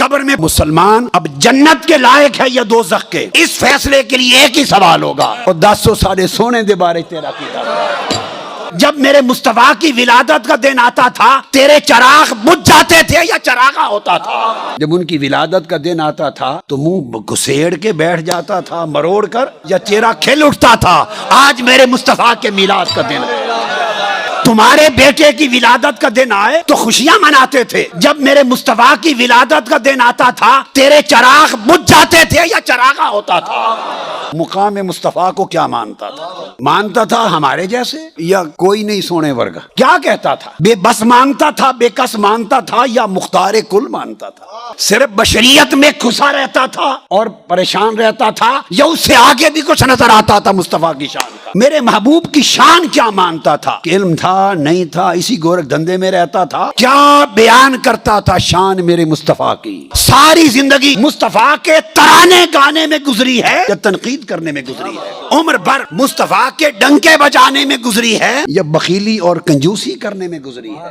قبر میں مسلمان اب جنت کے لائق ہے یا دوزخ کے، اس فیصلے کے لیے ایک ہی سوال ہوگا، اور 10 ساڑھے سونے دے بارے تیرا کیتا۔ جب میرے مصطفیٰ کی ولادت کا دن آتا تھا تیرے چراغ بجھ جاتے تھے یا چراغا ہوتا تھا؟ جب ان کی ولادت کا دن آتا تھا تو منہ گھسیڑ کے بیٹھ جاتا تھا مروڑ کر، یا چہرہ کھل اٹھتا تھا؟ آج میرے مصطفیٰ کے میلاد کا دن ہے، تمہارے بیٹے کی ولادت کا دن آئے تو خوشیاں مناتے تھے، جب میرے مصطفیٰ کی ولادت کا دن آتا تھا تیرے چراغ بجھ جاتے تھے یا چراغا ہوتا تھا؟ مقام مصطفیٰ کو کیا مانتا تھا؟ مانتا تھا ہمارے جیسے یا کوئی نہیں سونے ورگا؟ کیا کہتا تھا؟ بے بس مانتا تھا، بے کس مانتا تھا، یا مختار کل مانتا تھا؟ صرف بشریت میں کھسا رہتا تھا اور پریشان رہتا تھا، یا اس سے آگے بھی کچھ نظر آتا تھا مصطفیٰ کی شان کا؟ میرے محبوب کی شان کیا مانتا تھا؟ علم تھا نہیں تھا، اسی گورکھ دھندے میں رہتا تھا؟ کیا بیان کرتا تھا شان میرے مصطفیٰ کی؟ ساری زندگی مصطفیٰ کے ترانے گانے میں گزری ہے یا تنقید کرنے میں گزری ہے؟ عمر بھر مصطفیٰ کے ڈنکے بجانے میں گزری ہے یا بخیلی اور کنجوسی کرنے میں گزری ہے؟